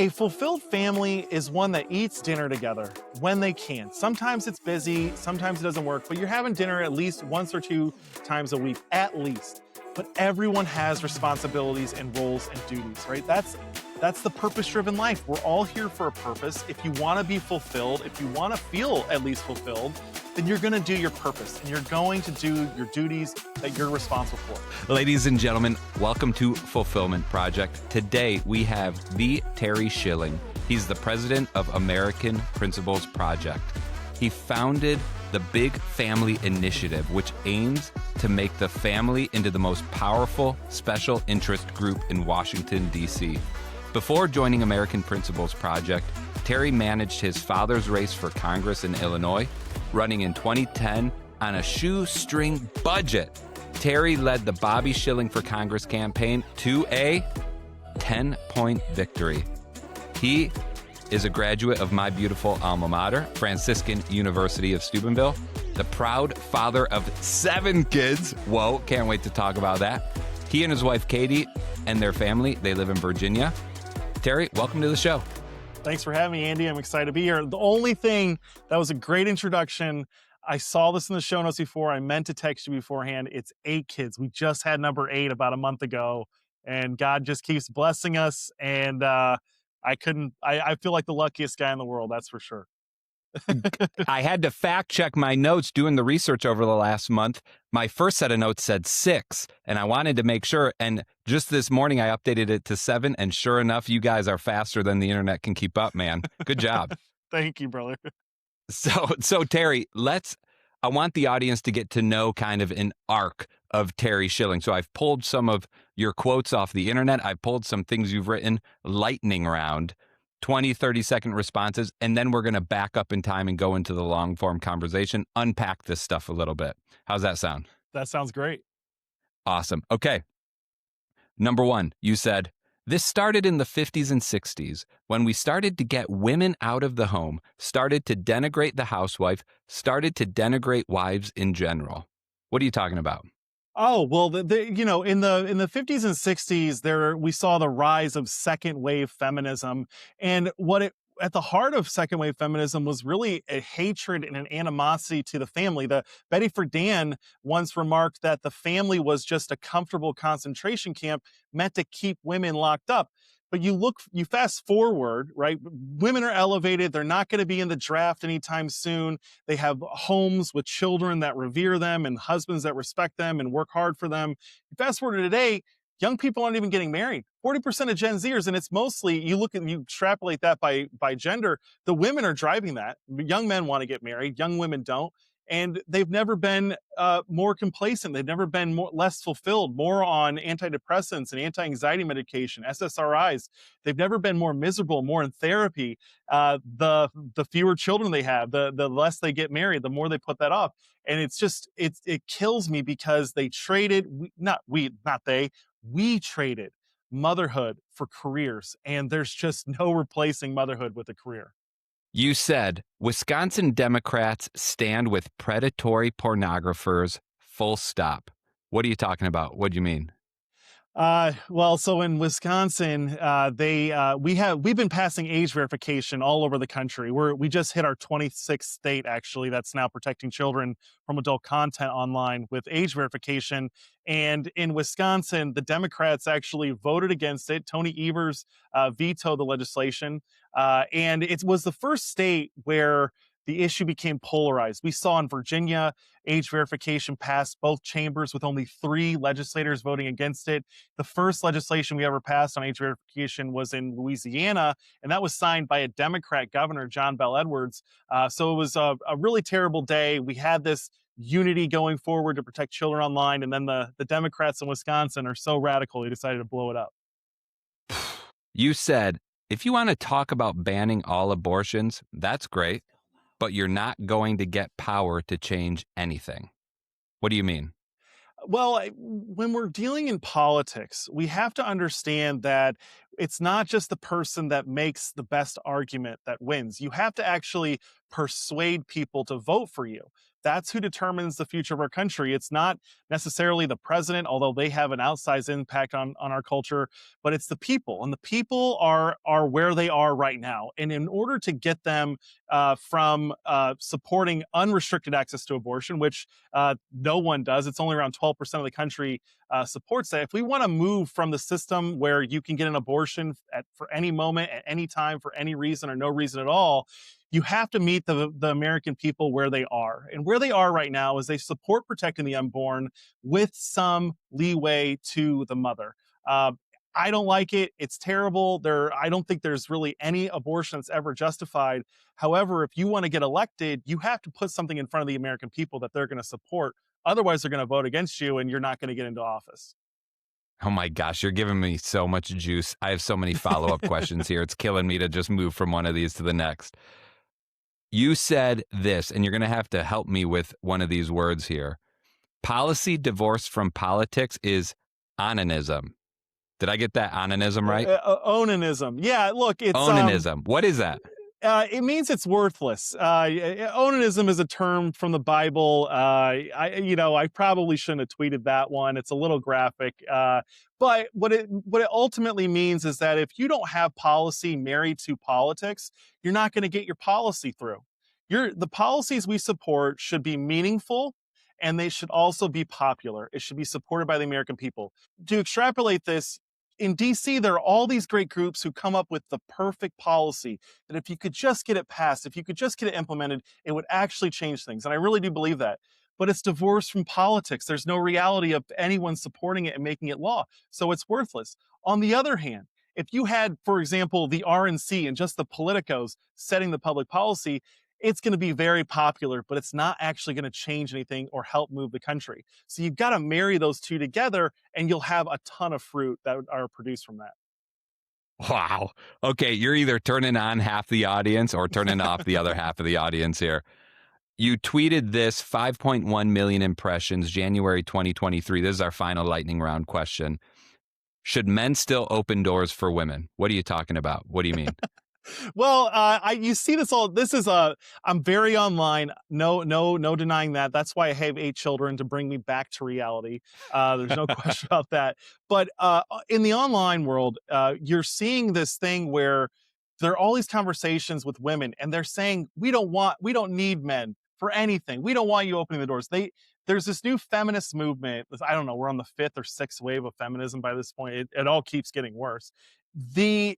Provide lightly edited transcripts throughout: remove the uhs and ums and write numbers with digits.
A fulfilled family is one that eats dinner together when they can. Sometimes it's busy, sometimes it doesn't work, but you're having dinner at least once or two times a week, at least. But everyone has responsibilities and roles and duties, right? That's the purpose-driven life. We're all here for a purpose. If you want to be fulfilled, if you want to feel at least fulfilled, then you're going to do your purpose and you're going to do your duties that you're responsible for. Ladies and gentlemen, welcome to Fulfillment Project. Today we have the Terry Schilling. He's the president of American Principles Project. He founded the Big Family Initiative, which aims to make the family into the most powerful special interest group in Washington, D.C. Before joining American Principles Project, Terry managed his father's race for Congress in Illinois, running in 2010 on a shoestring budget. Terry led the Bobby Schilling for Congress campaign to a 10-point victory. He is a graduate of my beautiful alma mater, Franciscan University of Steubenville, the proud father of 7 kids. Whoa, can't wait to talk about that. He and his wife, Katie, and their family, they live in Virginia. Terry, welcome to the show. Thanks for having me, Andy. I'm excited to be here. The only thing that was a great introduction, I saw this in the show notes before. I meant to text you beforehand. It's 8 kids. We just had number 8 about a month ago, and God just keeps blessing us. And I feel like the luckiest guy in the world. That's for sure. I had to fact check my notes doing the research over the last month. My first set of notes said 6, and I wanted to make sure. And just this morning, I updated it to 7. And sure enough, you guys are faster than the internet can keep up, man. Good job. Thank you, brother. So Terry, I want the audience to get to know kind of an arc of Terry Schilling. So I've pulled some of your quotes off the internet. I've pulled some things you've written, lightning round, 20, 30-second responses, and then we're going to back up in time and go into the long-form conversation, unpack this stuff a little bit. How's that sound? That sounds great. Awesome. Okay. Number 1, you said, this started in the 50s and 60s when we started to get women out of the home, started to denigrate the housewife, started to denigrate wives in general. What are you talking about? Oh, well, in the 50s and 60s, we saw the rise of second wave feminism. And at the heart of second wave feminism was really a hatred and an animosity to the family. Betty Friedan once remarked that the family was just a comfortable concentration camp meant to keep women locked up. But you fast forward, right? Women are elevated. They're not going to be in the draft anytime soon. They have homes with children that revere them and husbands that respect them and work hard for them. You fast forward to today, young people aren't even getting married. 40% of Gen Zers, and it's mostly, you extrapolate that by gender, the women are driving that. Young men want to get married, young women don't. And they've never been more complacent. They've never been less fulfilled, more on antidepressants and anti-anxiety medication, SSRIs. They've never been more miserable, more in therapy. The fewer children they have, the less they get married, the more they put that off. And it kills me because we traded motherhood for careers. And there's just no replacing motherhood with a career. You said, Wisconsin Democrats stand with predatory pornographers, full stop. What are you talking about? What do you mean? So in Wisconsin, we've been passing age verification all over the country. We just hit our 26th state, actually, that's now protecting children from adult content online with age verification. And in Wisconsin, the Democrats actually voted against it. Tony Evers vetoed the legislation. And it was the first state where the issue became polarized. We saw in Virginia, age verification passed both chambers with only 3 legislators voting against it. The first legislation we ever passed on age verification was in Louisiana, and that was signed by a Democrat governor, John Bel Edwards. So it was a really terrible day. We had this unity going forward to protect children online, and then the Democrats in Wisconsin are so radical, they decided to blow it up. You said, if you want to talk about banning all abortions, that's great, but you're not going to get power to change anything. What do you mean? Well, when we're dealing in politics, we have to understand that it's not just the person that makes the best argument that wins. You have to actually persuade people to vote for you. that's who determines the future of our country. It's not necessarily the president, although they have an outsized impact on our culture, but it's the people. And the people are where they are right now. And in order to get them from supporting unrestricted access to abortion, which no one does, it's only around 12% of the country supports that. If we want to move from the system where you can get an abortion for any moment, at any time, for any reason or no reason at all, you have to meet the American people where they are. And where they are right now is they support protecting the unborn with some leeway to the mother. Uh, I don't like it. It's terrible. I don't think there's really any abortion that's ever justified. However, if you want to get elected, you have to put something in front of the American people that they're going to support. Otherwise, they're going to vote against you and you're not going to get into office. Oh my gosh, you're giving me so much juice. I have so many follow-up questions here. It's killing me to just move from one of these to the next. You said this, and you're going to have to help me with one of these words here. Policy divorced from politics is onanism. Did I get that onanism right? Onanism. Yeah, look, Onanism. What is that? It means it's worthless. Onanism is a term from the Bible. I probably shouldn't have tweeted that one. It's a little graphic. But what it ultimately means is that if you don't have policy married to politics, you're not going to get your policy through. The policies we support should be meaningful, and they should also be popular. It should be supported by the American people. To extrapolate this, in DC, there are all these great groups who come up with the perfect policy that if you could just get it passed, if you could just get it implemented, it would actually change things. And I really do believe that. But it's divorced from politics. There's no reality of anyone supporting it and making it law. So it's worthless. On the other hand, if you had, for example, the RNC and just the politicos setting the public policy, it's going to be very popular, but it's not actually going to change anything or help move the country. So you've got to marry those two together, and you'll have a ton of fruit that are produced from that. Wow. Okay, you're either turning on half the audience or turning off the other half of the audience here. You tweeted this 5.1 million impressions, January 2023. This is our final lightning round question. Should men still open doors for women? What are you talking about? What do you mean? Well, you see this all. I'm very online. No denying that. That's why I have 8 children, to bring me back to reality. There's no question about that. But in the online world, you're seeing this thing where there are all these conversations with women, and they're saying, we don't need men for anything. We don't want you opening the doors. There's this new feminist movement. I don't know. We're on the 5th or 6th wave of feminism by this point. It all keeps getting worse. They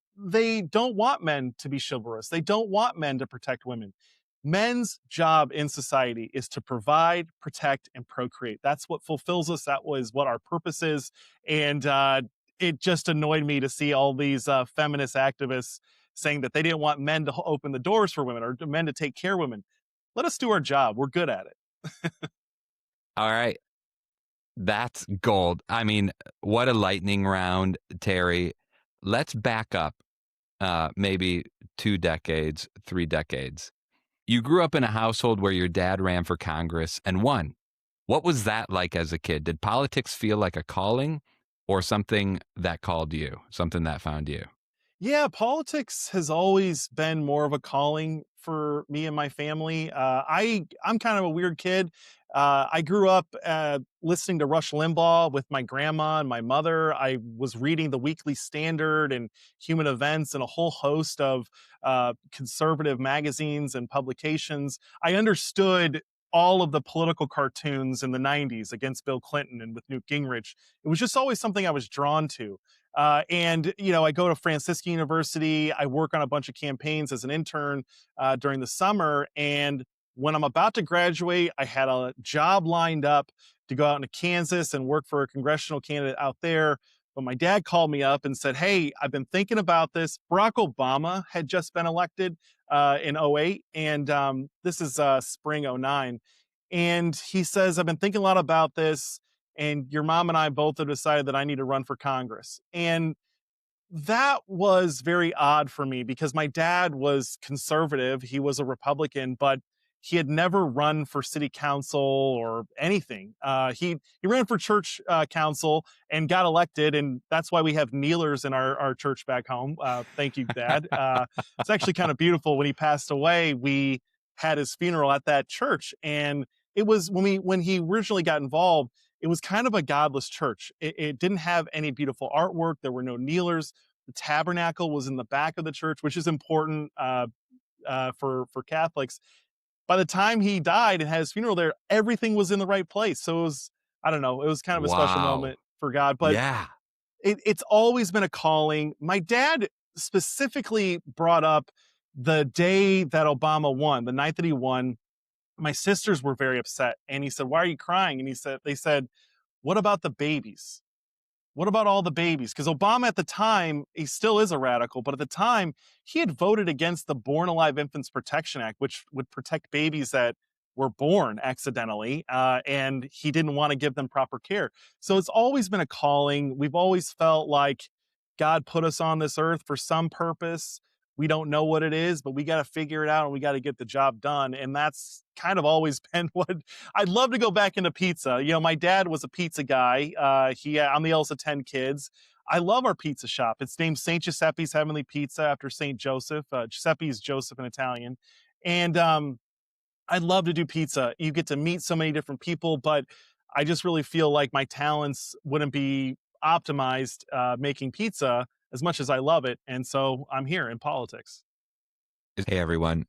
don't want men to be chivalrous. They don't want men to protect women. Men's job in society is to provide, protect, and procreate. That's what fulfills us. That was what our purpose is. And it just annoyed me to see all these feminist activists saying that they didn't want men to open the doors for women or men to take care of women. Let us do our job. We're good at it. All right. That's gold. I mean, what a lightning round, Terry. Let's back up maybe 2 decades, 3 decades. You grew up in a household where your dad ran for Congress and won. What was that like as a kid? Did politics feel like a calling or something that called you, something that found you? Yeah, politics has always been more of a calling for me and my family. I'm kind of a weird kid. I grew up listening to Rush Limbaugh with my grandma and my mother. I was reading the Weekly Standard and Human Events and a whole host of conservative magazines and publications. I understood all of the political cartoons in the 90s against Bill Clinton and with Newt Gingrich. It was just always something I was drawn to. I go to Franciscan University. I work on a bunch of campaigns as an intern during the summer. And when I'm about to graduate, I had a job lined up to go out into Kansas and work for a congressional candidate out there. But my dad called me up and said, "Hey, I've been thinking about this." Barack Obama had just been elected in '08, and this is spring '09. And he says, "I've been thinking a lot about this, and your mom and I both have decided that I need to run for Congress." And that was very odd for me because my dad was conservative. He was a Republican, but he had never run for city council or anything. He ran for church council and got elected, and that's why we have kneelers in our church back home. Thank you, Dad. It's actually kind of beautiful. When he passed away, we had his funeral at that church, and it was when he originally got involved, it was kind of a godless church. It didn't have any beautiful artwork. There were no kneelers. The tabernacle was in the back of the church, which is important for Catholics. By the time he died and had his funeral there, everything was in the right place. So it was, I don't know, it was kind of a special Wow. moment for God. But Yeah. it's always been a calling. My dad specifically brought up the day that Obama won, the night that he won. My sisters were very upset, and he said, "Why are you crying?" And they said, "What about the babies? What about all the babies?" Because Obama at the time, he still is a radical, but at the time, he had voted against the Born Alive Infants Protection Act, which would protect babies that were born accidentally, and he didn't want to give them proper care. So it's always been a calling. We've always felt like God put us on this earth for some purpose. We don't know what it is, but we got to figure it out and we got to get the job done. And that's kind of always been what I'd love to go back into pizza. You know, my dad was a pizza guy. I'm the eldest of 10 kids. I love our pizza shop. It's named St. Giuseppe's Heavenly Pizza after St. Joseph. Giuseppe is Joseph in Italian. And I love to do pizza. You get to meet so many different people, but I just really feel like my talents wouldn't be optimized making pizza as much as I love it. And so I'm here in politics. Hey, everyone.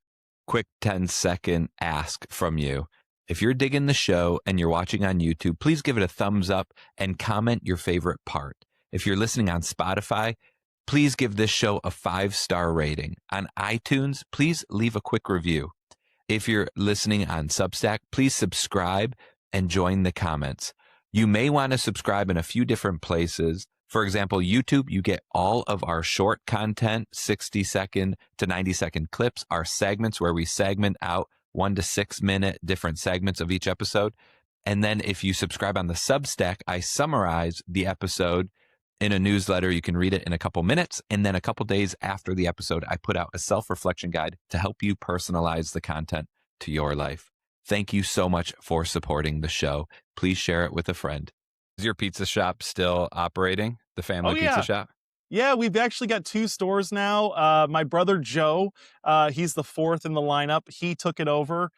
Quick 10-second ask from you. If you're digging the show and you're watching on YouTube, please give it a thumbs up and comment your favorite part. If you're listening on Spotify, please give this show a 5-star rating. On iTunes, please leave a quick review. If you're listening on Substack, please subscribe and join the comments. You may want to subscribe in a few different places. For example, YouTube, you get all of our short content, 60-second to 90-second clips, our segments where we segment out 1 to 6 minute different segments of each episode. And then if you subscribe on the Substack, I summarize the episode in a newsletter. You can read it in a couple minutes. And then a couple days after the episode, I put out a self-reflection guide to help you personalize the content to your life. Thank you so much for supporting the show. Please share it with a friend. Is your pizza shop still operating? The Oh, family pizza yeah. shop? Yeah, we've actually got 2 stores now. My brother Joe, he's the 4th in the lineup. He took it over.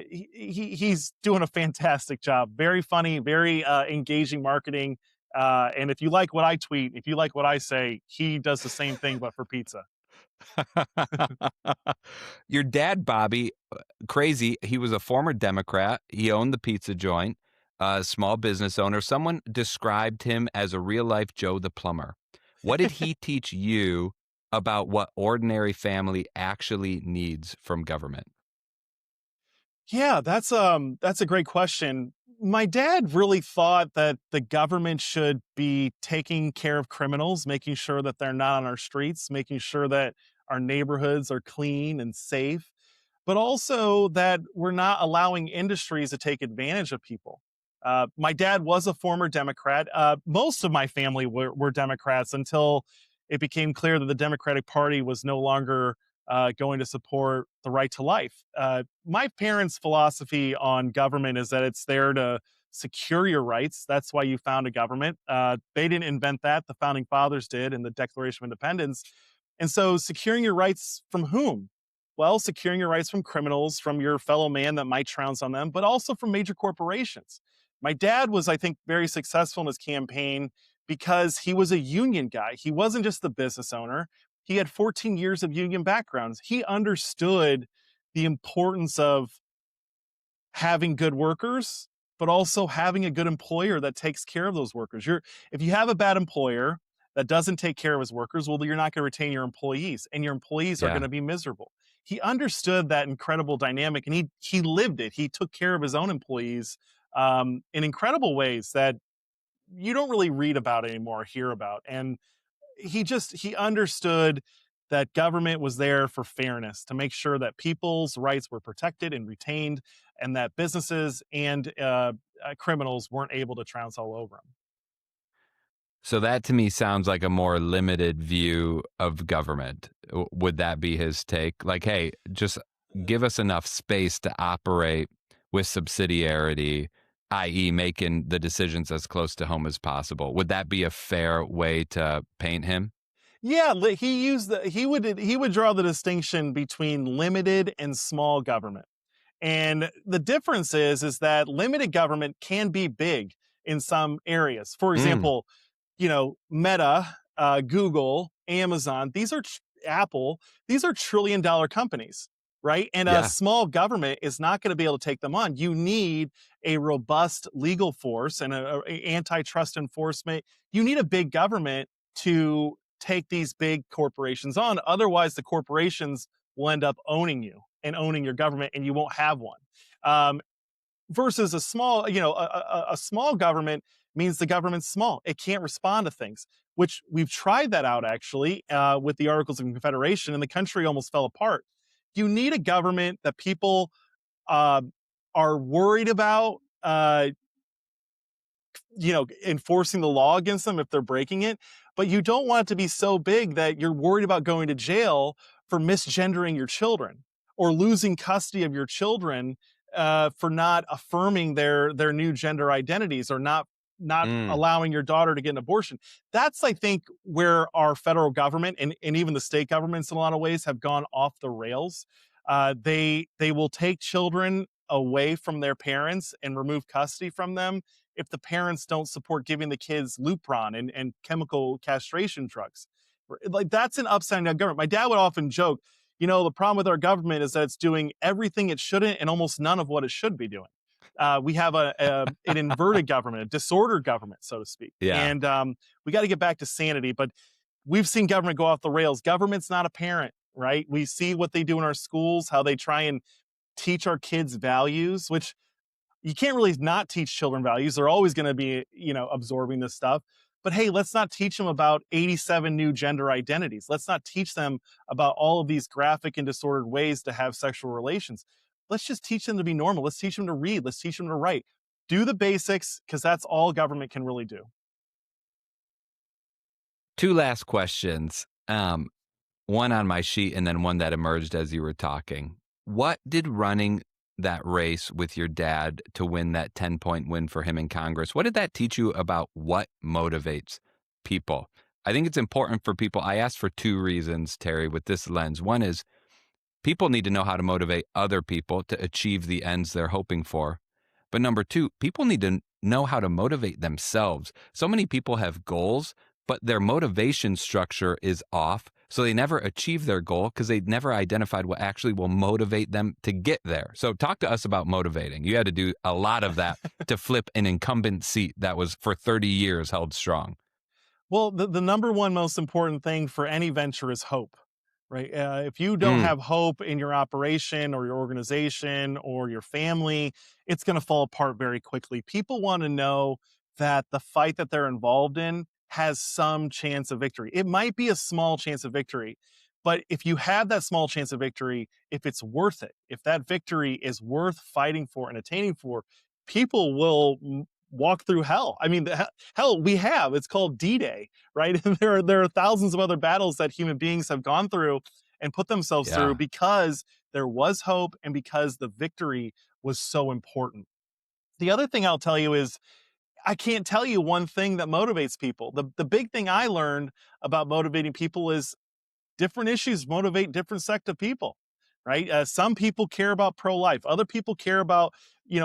He's doing a fantastic job. Very funny, very engaging marketing. And if you like what I tweet, if you like what I say, he does the same thing, but for pizza. Your dad, Bobby, crazy. He was a former Democrat. He owned the pizza joint, a small business owner. Someone described him as a real life Joe the plumber. What did he teach you about what ordinary family actually needs from government? Yeah, that's a great question. My dad really thought that the government should be taking care of criminals, making sure that they're not on our streets, making sure that our neighborhoods are clean and safe, but also that we're not allowing industries to take advantage of people. My dad was a former Democrat. Most of my family were Democrats until it became clear that the Democratic Party was no longer going to support the right to life. My parents' philosophy on government is that it's there to secure your rights. That's why you found a government. They didn't invent that. The founding fathers did in the Declaration of Independence. And so, securing your rights from whom? Well, securing your rights from criminals, from your fellow man that might trounce on them, but also from major corporations. My dad was, I think, very successful in his campaign because he was a union guy. He wasn't just the business owner. He had 14 years of union backgrounds. He understood the importance of having good workers, but also having a good employer that takes care of those workers. If you have a bad employer that doesn't take care of his workers, well, you're not going to retain your employees, and your employees are going Yeah. to be miserable. He understood that incredible dynamic, and he lived it. He took care of his own employees in incredible ways that you don't really read about anymore, or hear about. And he understood that government was there for fairness, to make sure that people's rights were protected and retained, and that businesses and criminals weren't able to trounce all over them. So that to me sounds like a more limited view of government. Would that be his take? Like, hey, just give us enough space to operate with subsidiarity, i.e., making the decisions as close to home as possible. Would that be a fair way to paint him? Yeah, he would draw the distinction between limited and small government. And the difference is that limited government can be big in some areas. For Mm, example, Meta, Google, Amazon, Apple, these are trillion-dollar companies, right? And a yeah. small government is not going to be able to take them on. You need a robust legal force and a antitrust enforcement. You need a big government to take these big corporations on. Otherwise, the corporations will end up owning you and owning your government, and you won't have one. Um, Versus a small, a small government means the government's small. It can't respond to things, which we've tried that out actually with the Articles of Confederation, and the country almost fell apart. You need a government that people uh, are worried about. Enforcing the law against them if they're breaking it. But you don't want it to be so big that you're worried about going to jail for misgendering your children or losing custody of your children for not affirming their new gender identities or not Mm. allowing your daughter to get an abortion. That's, I think, where our federal government and even the state governments in a lot of ways have gone off the rails. They will take children away from their parents and remove custody from them if the parents don't support giving the kids Lupron and chemical castration drugs. Like, that's an upside down government. My dad would often joke, the problem with our government is that it's doing everything it shouldn't and almost none of what it should be doing. We have an inverted government, a disordered government, so to speak. Yeah. And we got to get back to sanity. But we've seen government go off the rails. Government's not a parent, right? We see what they do in our schools, how they try and teach our kids values, which you can't really not teach children values. They're always going to be, absorbing this stuff. But hey, let's not teach them about 87 new gender identities. Let's not teach them about all of these graphic and disordered ways to have sexual relations. Let's just teach them to be normal. Let's teach them to read. Let's teach them to write. Do the basics, because that's all government can really do. Two last questions. One on my sheet and then one that emerged as you were talking. What did running that race with your dad to win that 10-point win for him in Congress, what did that teach you about what motivates people? I think it's important for people. I asked for two reasons, Terry, with this lens. One is people need to know how to motivate other people to achieve the ends they're hoping for. But number two, people need to know how to motivate themselves. So many people have goals, but their motivation structure is off. So they never achieve their goal because they never identified what actually will motivate them to get there. So talk to us about motivating. You had to do a lot of that to flip an incumbent seat that was for 30 years held strong. Well, the number one most important thing for any venture is hope, right? If you don't Mm, have hope in your operation or your organization or your family, it's going to fall apart very quickly. People want to know that the fight that they're involved in has some chance of victory. It might be a small chance of victory, but if you have that small chance of victory, if it's worth it, if that victory is worth fighting for and attaining for, people will walk through hell. I mean, hell we have. It's called D-Day, right? And there are thousands of other battles that human beings have gone through and put themselves through yeah. because there was hope and because the victory was so important. The other thing I'll tell you is I can't tell you one thing that motivates people. The big thing I learned about motivating people is different issues motivate different sect of people, right? Some people care about pro-life. Other people care about,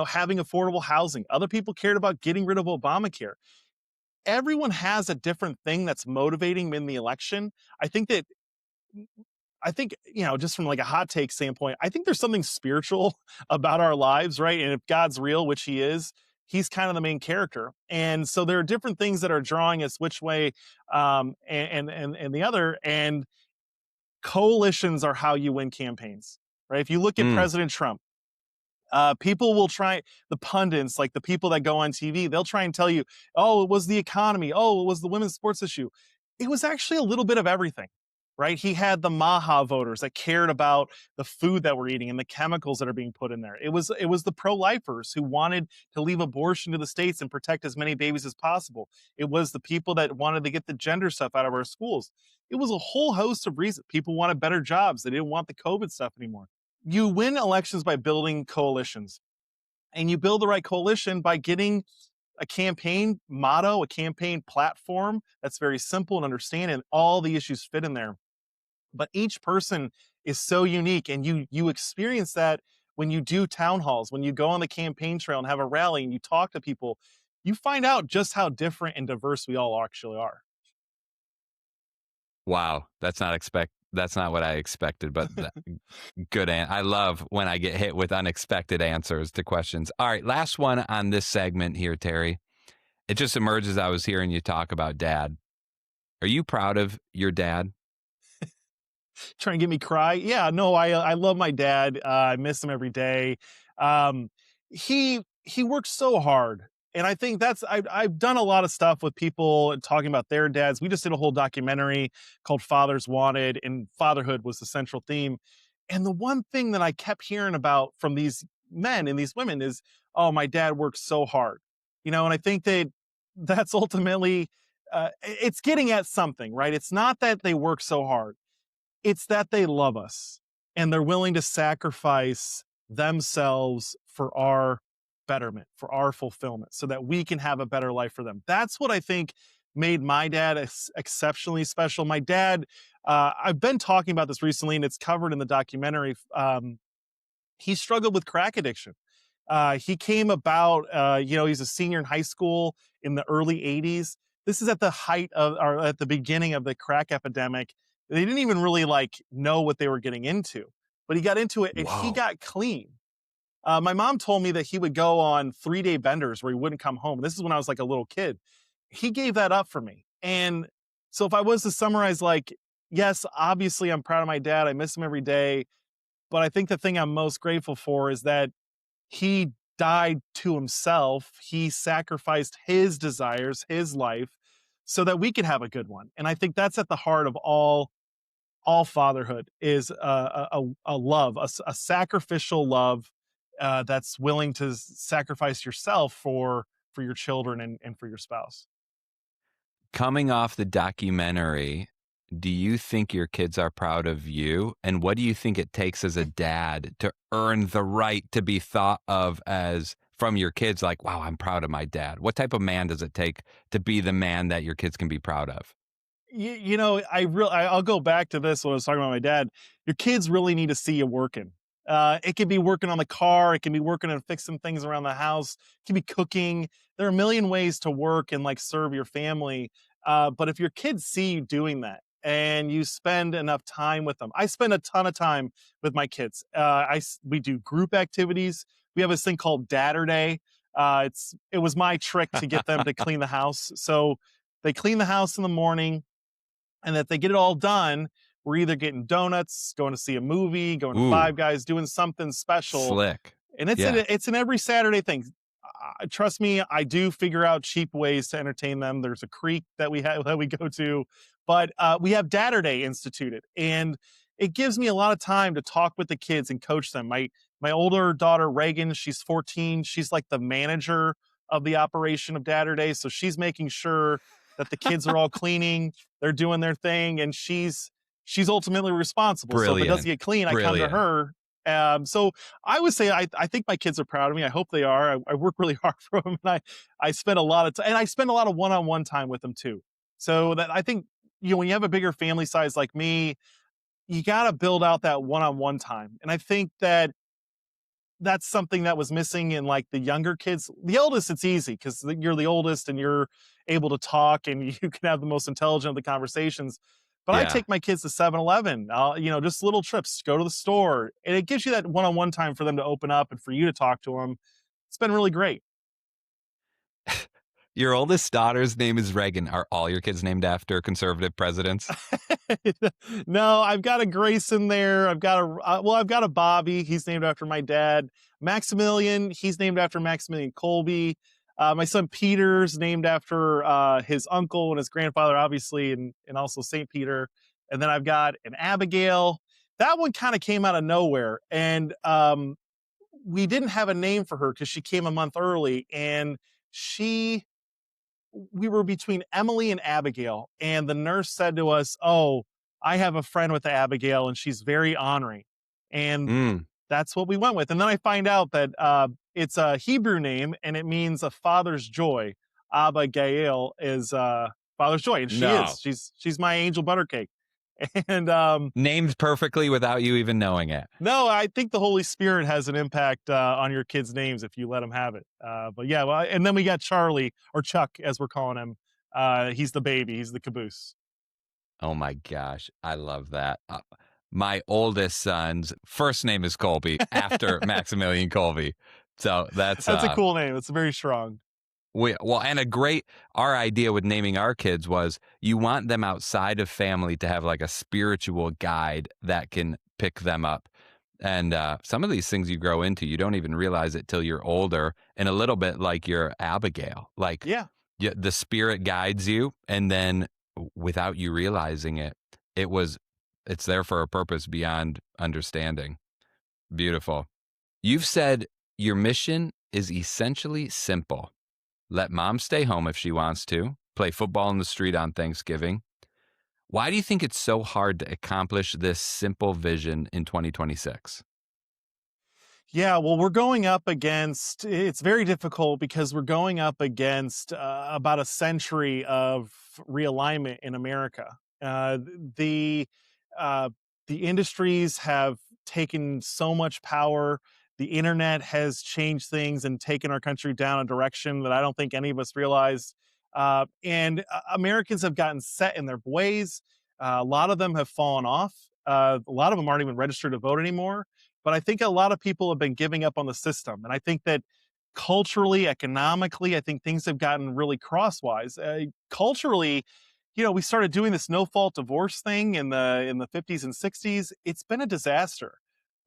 having affordable housing. Other people cared about getting rid of Obamacare. Everyone has a different thing that's motivating them in the election. I think that just from like a hot take standpoint, I think there's something spiritual about our lives, right? And if God's real, which he is, he's kind of the main character. And so there are different things that are drawing us which way and the other. And coalitions are how you win campaigns, right? If you look at Mm, President Trump, people will try, the pundits, like the people that go on TV, they'll try and tell you, oh, it was the economy. Oh, it was the women's sports issue. It was actually a little bit of everything, right? He had the Maha voters that cared about the food that we're eating and the chemicals that are being put in there. It was the pro-lifers who wanted to leave abortion to the states and protect as many babies as possible. It was the people that wanted to get the gender stuff out of our schools. It was a whole host of reasons. People wanted better jobs. They didn't want the COVID stuff anymore. You win elections by building coalitions, and you build the right coalition by getting a campaign motto, a campaign platform that's very simple and understand, and all the issues fit in there. But each person is so unique, and you experience that when you do town halls, when you go on the campaign trail and have a rally and you talk to people, you find out just how different and diverse we all actually are. Wow, that's not what I expected, but I love when I get hit with unexpected answers to questions. All right, last one on this segment here, Terry. It just emerged as I was hearing you talk about dad. Are you proud of your dad? Trying to get me cry. Yeah, no, I love my dad. I miss him every day. Um, he works so hard, and I think I've done a lot of stuff with people talking about their dads. We just did a whole documentary called Fathers Wanted, and fatherhood was the central theme. And the one thing that I kept hearing about from these men and these women is, "Oh, my dad works so hard," and I think that that's ultimately it's getting at something, right? It's not that they work so hard, it's that they love us and they're willing to sacrifice themselves for our betterment, for our fulfillment, so that we can have a better life for them. That's what I think made my dad exceptionally special. My dad, I've been talking about this recently and it's covered in the documentary. He struggled with crack addiction. He came about, he's a senior in high school in the early 80s. This is at the height of, or at the beginning of the crack epidemic. They didn't even really like know what they were getting into, but he got into it and he Whoa. got clean. My mom told me that he would go on 3-day benders where he wouldn't come home. This is when I was like a little kid. He gave that up for me. And so if I was to summarize, like, yes, obviously I'm proud of my dad. I miss him every day. But I think the thing I'm most grateful for is that he died to himself. He sacrificed his desires, his life, so that we could have a good one. And I think that's at the heart of all fatherhood is a love, a sacrificial love that's willing to sacrifice yourself for your children and for your spouse. Coming off the documentary, do you think your kids are proud of you? And what do you think it takes as a dad to earn the right to be thought of as from your kids? Like, wow, I'm proud of my dad. What type of man does it take to be the man that your kids can be proud of? I'll go back to this when I was talking about my dad. Your kids really need to see you working. It can be working on the car. It can be working and fixing things around the house. It can be cooking. There are a million ways to work and like serve your family. But if your kids see you doing that and you spend enough time with them, I spend a ton of time with my kids. We do group activities. We have this thing called Dad-urday. It was my trick to get them to clean the house. So they clean the house in the morning, and if they get it all done, we're either getting donuts, going to see a movie, going to Ooh, Five Guys, doing something special. slick. And it's Yeah. it's an every Saturday thing. Trust me, I do figure out cheap ways to entertain them. There's a creek that we have that we go to, but we have Dad-urday instituted, and it gives me a lot of time to talk with the kids and coach them. My older daughter Reagan, she's 14. She's like the manager of the operation of Dad-urday, so she's making sure that the kids are all cleaning, they're doing their thing, and she's ultimately responsible. So if it doesn't Brilliant. get clean, I come to Brilliant. her. So I would say I think my kids are proud of me. I hope they are. I work really hard for them, and I spend a lot of time, and I spend a lot of one-on-one time with them too. So that I think when you have a bigger family size like me, you got to build out that one-on-one time, and I think that that's something that was missing in like the younger kids. The eldest, it's easy because you're the oldest and you're able to talk and you can have the most intelligent of the conversations. But I Yeah. take my kids to 7-Eleven, just little trips, go to the store. And it gives you that one on one time for them to open up and for you to talk to them. It's been really great. Your oldest daughter's name is Reagan. Are all your kids named after conservative presidents? No, I've got a Grace in there. I've got a Bobby. He's named after my dad. Maximilian, he's named after Maximilian Colby. My son Peter's named after his uncle and his grandfather, obviously, and also St. Peter. And then I've got an Abigail. That one kind of came out of nowhere. And we didn't have a name for her because she came a month early. And she we were between Emily and Abigail, and the nurse said to us, "Oh, I have a friend with Abigail, and she's very honoring." And Mm, that's what we went with. And then I find out that it's a Hebrew name, and it means a father's joy. Abba Gael is father's joy, and she is. no. She's my angel butter cake. And Named perfectly without you even knowing it. no, I think the Holy Spirit has an impact on your kids' names if you let them have it. But yeah, well, and then we got Charlie, or Chuck as we're calling him. He's the baby. He's the caboose. Oh my gosh, I love that. My oldest son's first name is Colby after Maximilian Colby. So that's That's a cool name. It's very strong. and a great, our idea with naming our kids was you want them outside of family to have like a spiritual guide that can pick them up. And some of these things you grow into, you don't even realize it till you're older, and a little bit like your Abigail. Like Yeah. the spirit guides you, and then without you realizing it, it's there for a purpose beyond understanding. Beautiful. You've said your mission is essentially simple. Let mom stay home if she wants to, play football in the street on Thanksgiving. Why do you think it's so hard to accomplish this simple vision in 2026? Yeah, well, we're going up against, it's very difficult because we're going up against about a century of realignment in America. The uh, the industries have taken so much power. The internet has changed things and taken our country down a direction that I don't think any of us realize. And Americans have gotten set in their ways. A lot of them have fallen off. A lot of them aren't even registered to vote anymore, but I think a lot of people have been giving up on the system. And I think that culturally, economically, I think things have gotten really crosswise. Culturally, we started doing this no-fault divorce thing in the 50s and 60s. It's been a disaster.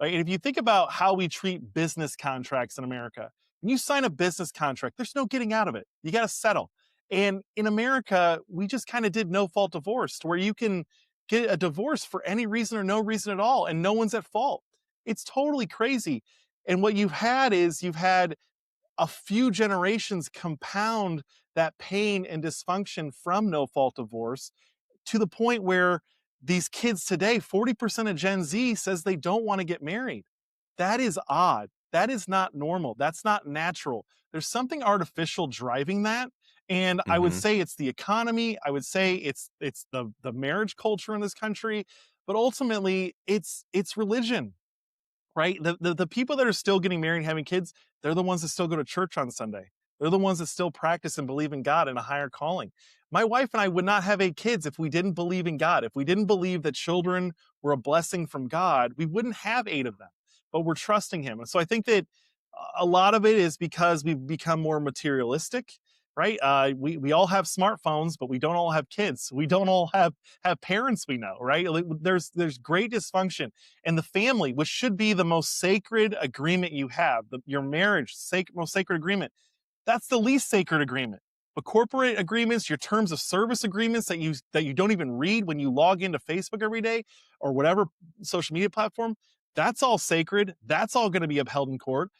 Right? And if you think about how we treat business contracts in America, when you sign a business contract, there's no getting out of it. You got to settle. And in America, we just kind of did no-fault divorce, to where you can get a divorce for any reason or no reason at all, and no one's at fault. It's totally crazy. And what you've had a few generations compound that pain and dysfunction from no fault divorce, to the point where these kids today, 40% of Gen Z says they don't want to get married. That is odd. That is not normal. That's not natural. There's something artificial driving that. And I would Hmm. say it's the economy. I would say it's the marriage culture in this country, but ultimately it's religion, right? The people that are still getting married and having kids, they're the ones that still go to church on Sunday. They're the ones that still practice and believe in God and a higher calling. My wife and I would not have 8 kids if we didn't believe in God. If we didn't believe that children were a blessing from God, we wouldn't have 8 of them. But we're trusting Him. And so I think that a lot of it is because we've become more materialistic, right? We all have smartphones, but we don't all have kids. We don't all have parents we know, right? Like, there's great dysfunction. And the family, which should be the most sacred agreement you have, your marriage, most sacred agreement, that's the least sacred agreement. But corporate agreements, your terms of service agreements that you don't even read when you log into Facebook every day or whatever social media platform, that's all sacred. That's all going to be upheld in court.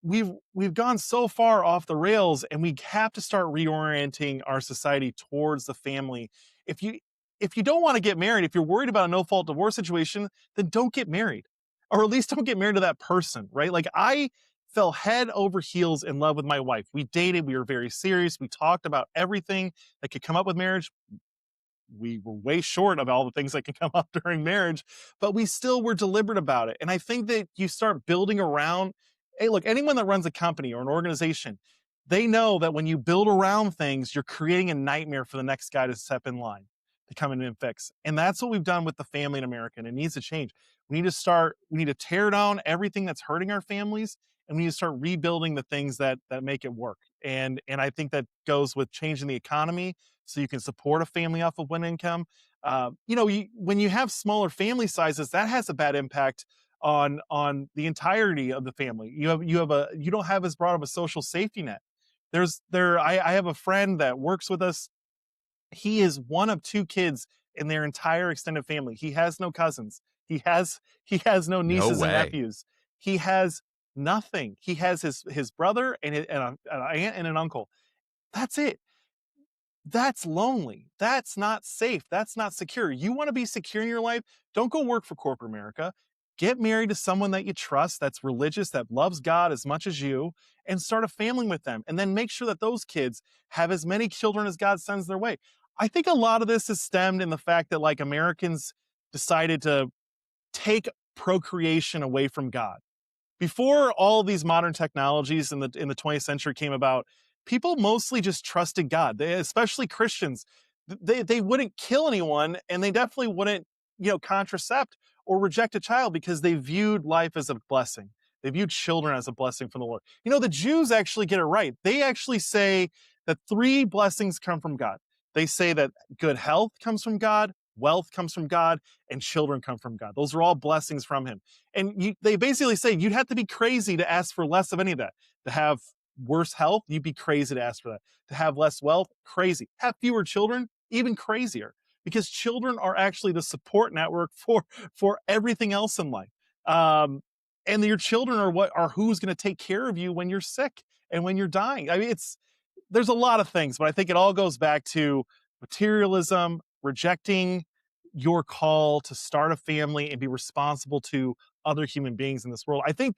We've gone so far off the rails, and we have to start reorienting our society towards the family. If you if you don't want to get married, if you're worried about a no-fault divorce situation, then don't get married. Or at least don't get married to that person, right? Like, I fell head over heels in love with my wife. We dated, we were very serious, we talked about everything that could come up with marriage. We were way short of all the things that can come up during marriage, but we still were deliberate about it. And I think that you start building around, hey, look, anyone that runs a company or an organization, they know that when you build around things, you're creating a nightmare for the next guy to step in line to come in and fix. And that's what we've done with the family in America. And it needs to change. We need to tear down everything that's hurting our families, and we need to start rebuilding the things that make it work. And I think that goes with changing the economy so you can support a family off of one income. When you have smaller family sizes, that has a bad impact on the entirety of the family. You don't have as broad of a social safety net. I have a friend that works with us. He is one of 2 kids in their entire extended family. He has no cousins. He has no No nieces and way. nephews. He has nothing. He has his brother and an aunt and an uncle. That's it. That's lonely. That's not safe. That's not secure. You want to be secure in your life? Don't go work for corporate America. Get married to someone that you trust, that's religious, that loves God as much as you, and start a family with them. And then make sure that those kids have as many children as God sends their way. I think a lot of this is stemmed in the fact that like Americans decided to take procreation away from God. Before all these modern technologies in the 20th century came about, people mostly just trusted God. They, especially Christians, they wouldn't kill anyone, and they definitely wouldn't, contracept or reject a child because they viewed life as a blessing. They viewed children as a blessing from the Lord. The Jews actually get it right. They actually say that three blessings come from God. They say that good health comes from God, wealth comes from God, and children come from God. Those are all blessings from Him. And they basically say you'd have to be crazy to ask for less of any of that. To have worse health, you'd be crazy to ask for that. To have less wealth, crazy. Have fewer children, even crazier. Because children are actually the support network for everything else in life. And your children are who's going to take care of you when you're sick and when you're dying. I mean, there's a lot of things, but I think it all goes back to materialism, rejecting your call to start a family and be responsible to other human beings in this world. I think,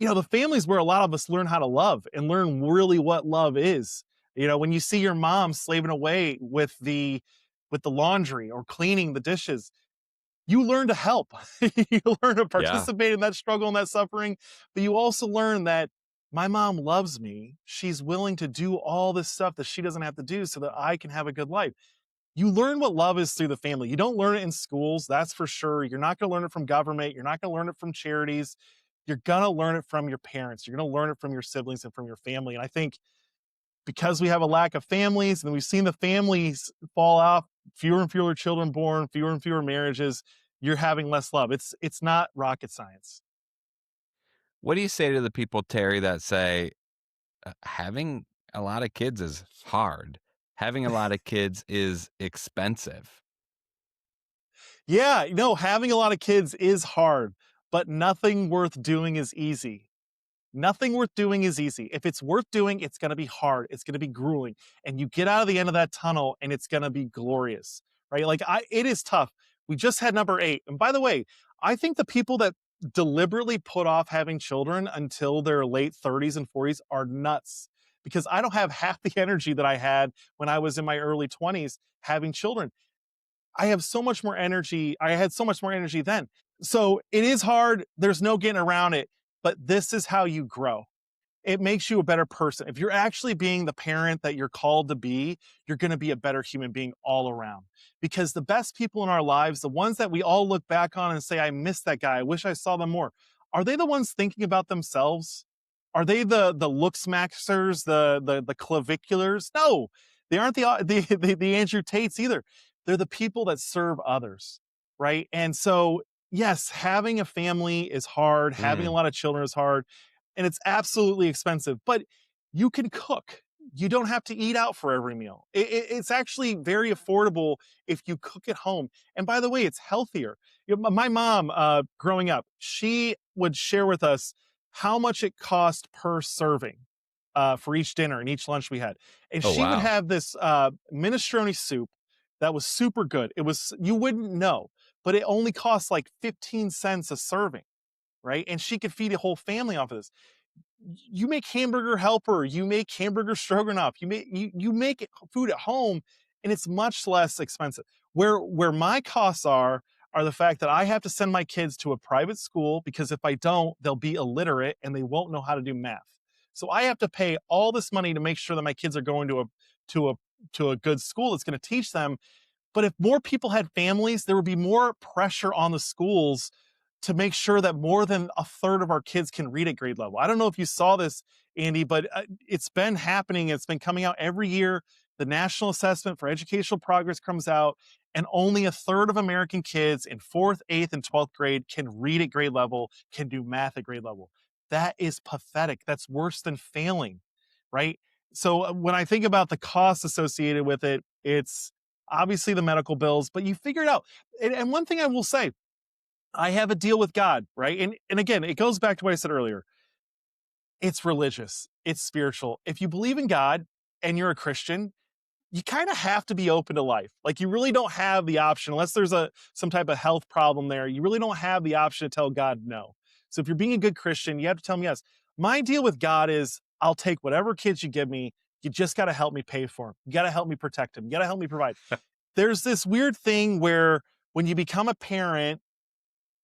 the families where a lot of us learn how to love and learn really what love is. When you see your mom slaving away with the laundry or cleaning the dishes, you learn to help. You learn to Yeah. participate in that struggle and that suffering, but you also learn that my mom loves me. She's willing to do all this stuff that she doesn't have to do so that I can have a good life. You learn what love is through the family. You don't learn it in schools, that's for sure. You're not going to learn it from government. You're not going to learn it from charities. You're going to learn it from your parents. You're going to learn it from your siblings and from your family. And I think because we have a lack of families and we've seen the families fall off, fewer and fewer children born, fewer and fewer marriages, you're having less love. It's not rocket science. What do you say to the people, Terry, that say having a lot of kids is hard? Having a lot of kids is expensive. Yeah, having a lot of kids is hard, but nothing worth doing is easy. Nothing worth doing is easy. If it's worth doing, it's going to be hard. It's going to be grueling. And you get out of the end of that tunnel and it's going to be glorious, right? Like it is tough. We just had number 8. And by the way, I think the people that deliberately put off having children until their late 30s and 40s are nuts because I don't have half the energy that I had when I was in my early 20s having children. I have so much more energy. I had so much more energy then. So it is hard. There's no getting around it, but this is how you grow. It makes you a better person. If you're actually being the parent that you're called to be, you're going to be a better human being all around. Because the best people in our lives, the ones that we all look back on and say, I miss that guy, I wish I saw them more, are they the ones thinking about themselves? Are they the looks maxers, the claviculars? No, they aren't the Andrew Tates either. They're the people that serve others, right? And so, yes, having a family is hard. Having a Mm. lot of children is hard, and it's absolutely expensive. But you can cook. You don't have to eat out for every meal. It's actually very affordable if you cook at home. And by the way, it's healthier. My mom, growing up, she would share with us how much it cost per serving for each dinner and each lunch we had. And Oh, she would wow. have this minestrone soup that was super good. It was, you wouldn't know, but it only cost like 15 cents a serving, right? And she could feed a whole family off of this. You make hamburger helper, you make hamburger stroganoff, you make food at home, and it's much less expensive. Where my costs are the fact that I have to send my kids to a private school because if I don't, they'll be illiterate and they won't know how to do math. So I have to pay all this money to make sure that my kids are going to a to a good school that's going to teach them. But if more people had families, there would be more pressure on the schools to make sure that more than a third of our kids can read at grade level. I don't know if you saw this, Andy, but it's been happening. It's been coming out every year. The National Assessment for Educational Progress comes out, and only a third of American kids in 4th, 8th, and 12th grade can read at grade level, can do math at grade level. That is pathetic. That's worse than failing, right? So when I think about the costs associated with it, it's obviously the medical bills, but you figure it out. And one thing I will say, I have a deal with God, right? And again, it goes back to what I said earlier. It's religious, it's spiritual. If you believe in God and you're a Christian, you kind of have to be open to life. Like you really don't have the option unless there's some type of health problem there. You really don't have the option to tell God no. So if you're being a good Christian, you have to tell him yes. My deal with God is I'll take whatever kids you give me You just got to help me pay for them. You got to help me protect them. You got to help me provide. There's this weird thing where when you become a parent,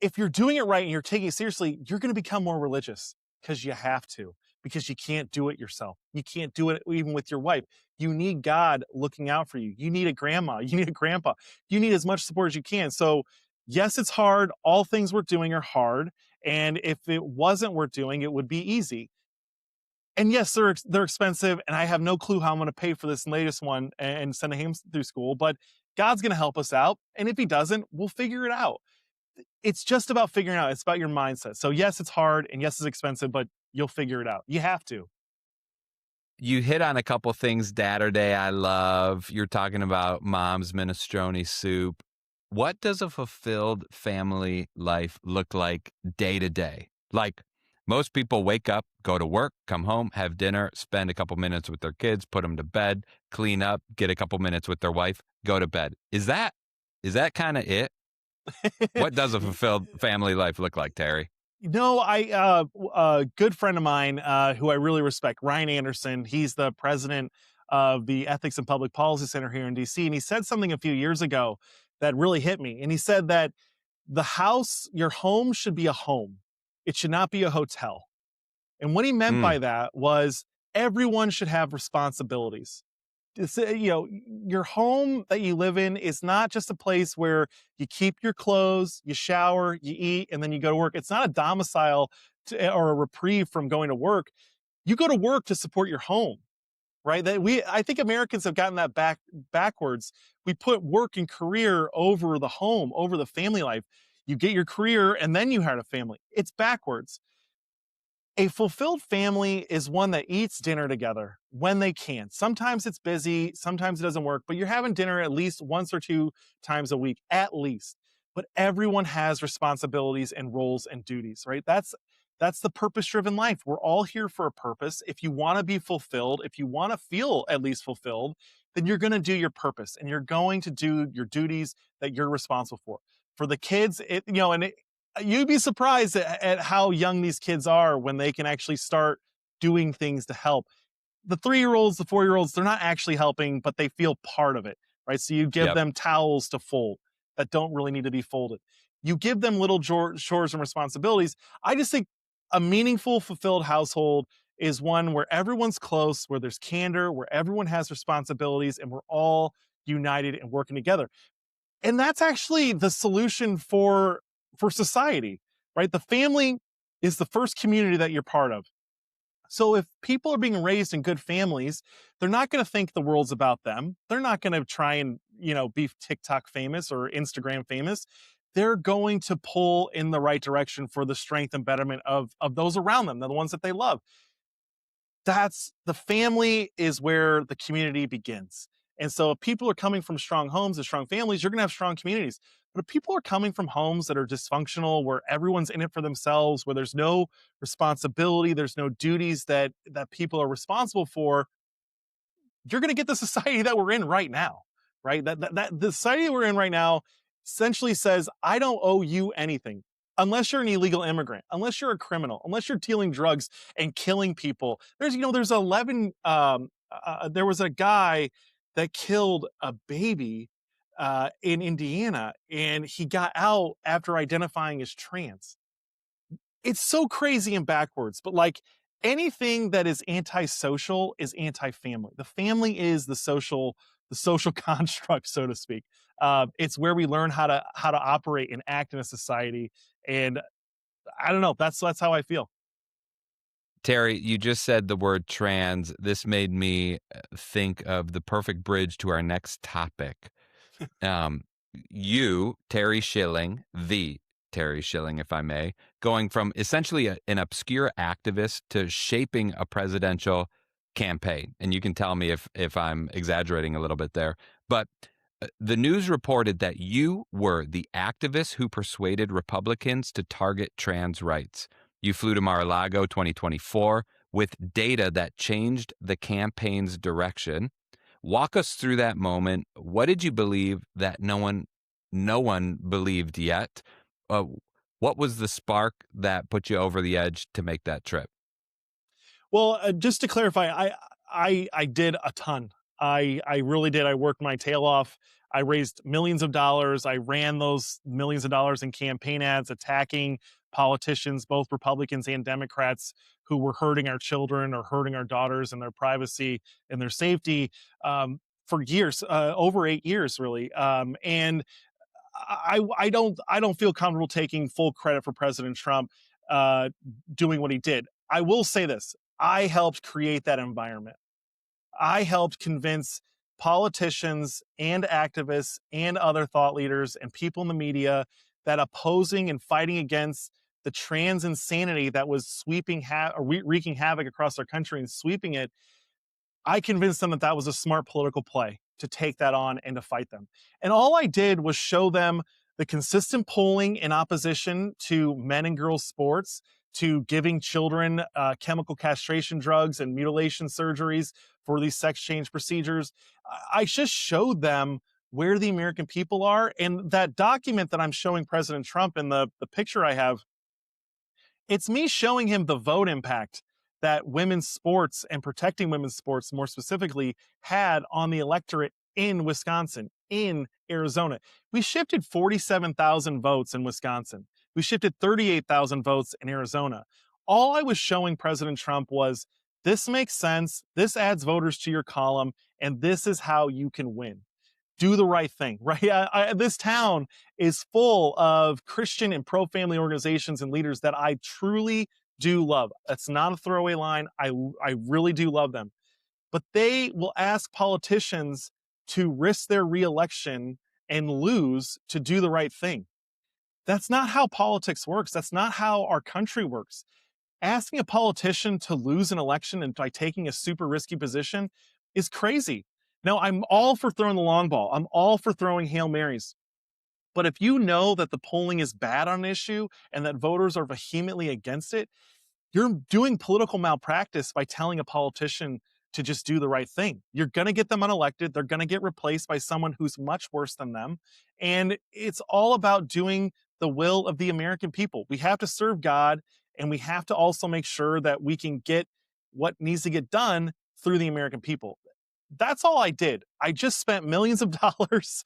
if you're doing it right and you're taking it seriously, you're going to become more religious because you have to, because you can't do it yourself. You can't do it even with your wife. You need God looking out for you. You need a grandma. You need a grandpa. You need as much support as you can. So, yes, it's hard. All things worth doing are hard. And if it wasn't worth doing, it would be easy. And yes, they're expensive, and I have no clue how I'm going to pay for this latest one and send him through school. But God's going to help us out, and if He doesn't, we'll figure it out. It's just about figuring out. It's about your mindset. So yes, it's hard, and yes, it's expensive, but you'll figure it out. You have to. You hit on a couple things, Dad-urday, I love. You're talking about mom's minestrone soup. What does a fulfilled family life look like day to day? Like, most people wake up, go to work, come home, have dinner, spend a couple minutes with their kids, put them to bed, clean up, get a couple minutes with their wife, go to bed. Is that kind of it? What does a fulfilled family life look like, Terry? No, a good friend of mine who I really respect, Ryan Anderson. He's the president of the Ethics and Public Policy Center here in DC, and he said something a few years ago that really hit me. And he said that your home should be a home. It should not be a hotel. And what he meant Mm, by that was everyone should have responsibilities. Your home that you live in is not just a place where you keep your clothes, you shower, you eat, and then you go to work. It's not a domicile or a reprieve from going to work. You go to work to support your home, right? I think Americans have gotten that backwards. We put work and career over the home, over the family life. You get your career and then you have a family. It's backwards. A fulfilled family is one that eats dinner together when they can. Sometimes it's busy, sometimes it doesn't work, but you're having dinner at least once or two times a week, at least. But everyone has responsibilities and roles and duties, right? That's the purpose-driven life. We're all here for a purpose. If you want to be fulfilled, if you want to feel at least fulfilled, then you're going to do your purpose and you're going to do your duties that you're responsible for. For the kids, you'd be surprised at how young these kids are when they can actually start doing things to help. The 3-year-olds, the 4-year-olds, they're not actually helping, but they feel part of it, right? So you give yep. them towels to fold that don't really need to be folded. You give them little chores and responsibilities. I just think a meaningful, fulfilled household is one where everyone's close, where there's candor, where everyone has responsibilities, and we're all united and working together. And that's actually the solution for society, right? The family is the first community that you're part of. So if people are being raised in good families, they're not going to think the world's about them. They're not going to try and, be TikTok famous or Instagram famous. They're going to pull in the right direction for the strength and betterment of those around them, the ones that they love. That's the family is where the community begins. And so if people are coming from strong homes and strong families, you're going to have strong communities. But if people are coming from homes that are dysfunctional, where everyone's in it for themselves, where there's no responsibility, there's no duties that people are responsible for, you're going to get the society that we're in right now, right? That the society that we're in right now essentially says, I don't owe you anything. Unless you're an illegal immigrant, unless you're a criminal, unless you're dealing drugs and killing people. There's 11, there was a guy that killed a baby in Indiana, and he got out after identifying as trans. It's so crazy and backwards, but like anything that is antisocial is anti-family. The family is the social construct, so to speak. It's where we learn how to operate and act in a society. And I don't know. That's how I feel. Terry, you just said the word trans. This made me think of the perfect bridge to our next topic. Um, you, Terry Schilling, the Terry Schilling, if I may, going from essentially an obscure activist to shaping a presidential campaign. And you can tell me if I'm exaggerating a little bit there. But the news reported that you were the activist who persuaded Republicans to target trans rights. You flew to Mar-a-Lago 2024 with data that changed the campaign's direction. Walk us through that moment. What did you believe that no one believed yet? What was the spark that put you over the edge to make that trip? Well, just to clarify, I did a ton. I really did. I worked my tail off. I raised millions of dollars. I ran those millions of dollars in campaign ads attacking politicians, both Republicans and Democrats, who were hurting our children or hurting our daughters and their privacy and their safety for years, over 8 years, really. And I don't feel comfortable taking full credit for President Trump uh, doing what he did. I will say this: I helped create that environment. I helped convince politicians and activists and other thought leaders and people in the media that opposing and fighting against the trans insanity that was wreaking havoc across our country and sweeping it, I convinced them that that was a smart political play to take that on and to fight them. And all I did was show them the consistent polling in opposition to men and girls sports, to giving children chemical castration drugs and mutilation surgeries for these sex change procedures. I just showed them where the American people are. And that document that I'm showing President Trump in the picture I have, it's me showing him the vote impact that women's sports and protecting women's sports more specifically had on the electorate in Wisconsin, in Arizona. We shifted 47,000 votes in Wisconsin. We shifted 38,000 votes in Arizona. All I was showing President Trump was this makes sense, this adds voters to your column, and this is how you can win. Do the right thing, right? This town is full of Christian and pro-family organizations and leaders that I truly do love. That's not a throwaway line. I really do love them. But they will ask politicians to risk their reelection and lose to do the right thing. That's not how politics works. That's not how our country works. Asking a politician to lose an election and by taking a super risky position is crazy. Now, I'm all for throwing the long ball. I'm all for throwing Hail Marys. But if you know that the polling is bad on an issue and that voters are vehemently against it, you're doing political malpractice by telling a politician to just do the right thing. You're going to get them unelected. They're going to get replaced by someone who's much worse than them. And it's all about doing the will of the American people. We have to serve God, and we have to also make sure that we can get what needs to get done through the American people. That's all I did. I just spent millions of dollars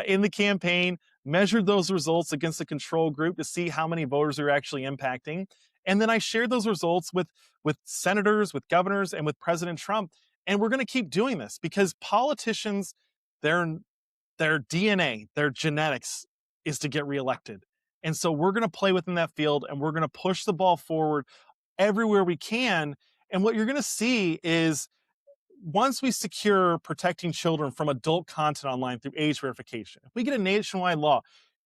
in the campaign, measured those results against the control group to see how many voters are actually impacting. And then I shared those results with senators, with governors, and with President Trump. And we're going to keep doing this because politicians, their DNA, their genetics is to get reelected. And so we're going to play within that field and we're going to push the ball forward everywhere we can. And what you're going to see is once we secure protecting children from adult content online through age verification, if we get a nationwide law,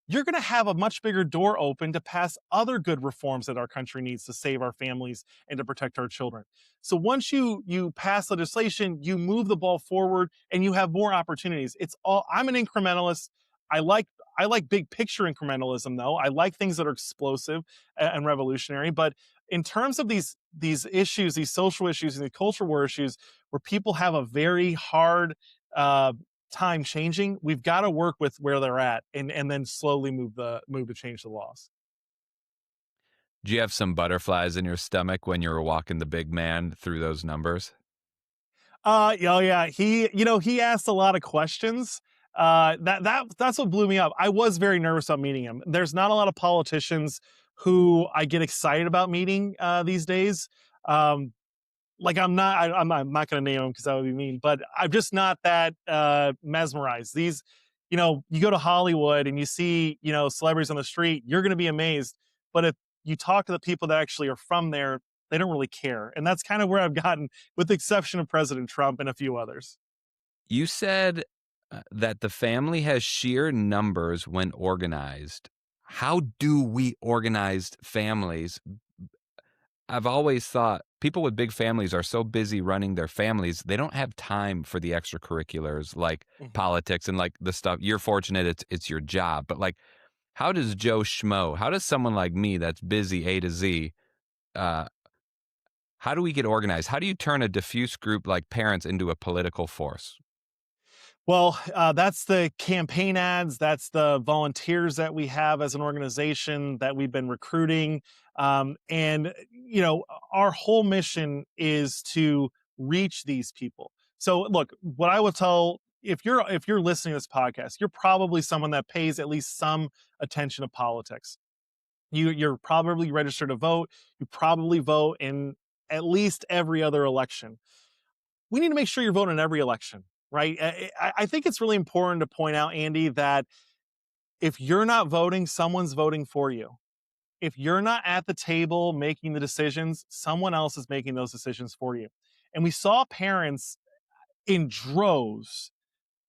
you're going to have a much bigger door open to pass other good reforms that our country needs to save our families and to protect our children. So once you pass legislation, you move the ball forward and you have more opportunities. It's all I'm an incrementalist. I like I like big picture incrementalism though. I like things that are explosive and revolutionary, but in terms of these issues, these social issues and the culture war issues where people have a very hard uh, time changing, we've got to work with where they're at and then slowly move to change the laws. Do you have some butterflies in your stomach when you were walking the big man through those numbers? Oh yeah, he asked a lot of questions. That's what blew me up. I was very nervous about meeting him. There's not a lot of politicians who I get excited about meeting these days. Um, like I'm not going to name them because that would be mean, but I'm just not that mesmerized. These, you go to Hollywood and you see, celebrities on the street, you're going to be amazed. But if you talk to the people that actually are from there, they don't really care. And that's kind of where I've gotten, with the exception of President Trump and a few others. You said that the family has sheer numbers when organized. How do we organize families? I've always thought people with big families are so busy running their families, they don't have time for the extracurriculars like Mhm. politics and like the stuff. You're fortunate it's your job, but like, how does Joe Schmo, how does someone like me that's busy A to Z, uh, how do we get organized? How do you turn a diffuse group like parents into a political force? Well, that's the campaign ads. That's the volunteers that we have as an organization that we've been recruiting. And our whole mission is to reach these people. So look, what I will tell, if you're listening to this podcast, you're probably someone that pays at least some attention to politics. You're probably registered to vote. You probably vote in at least every other election. We need to make sure you're voting in every election, right? I think it's really important to point out, Andy, that if you're not voting, someone's voting for you. If you're not at the table making the decisions, someone else is making those decisions for you. And we saw parents in droves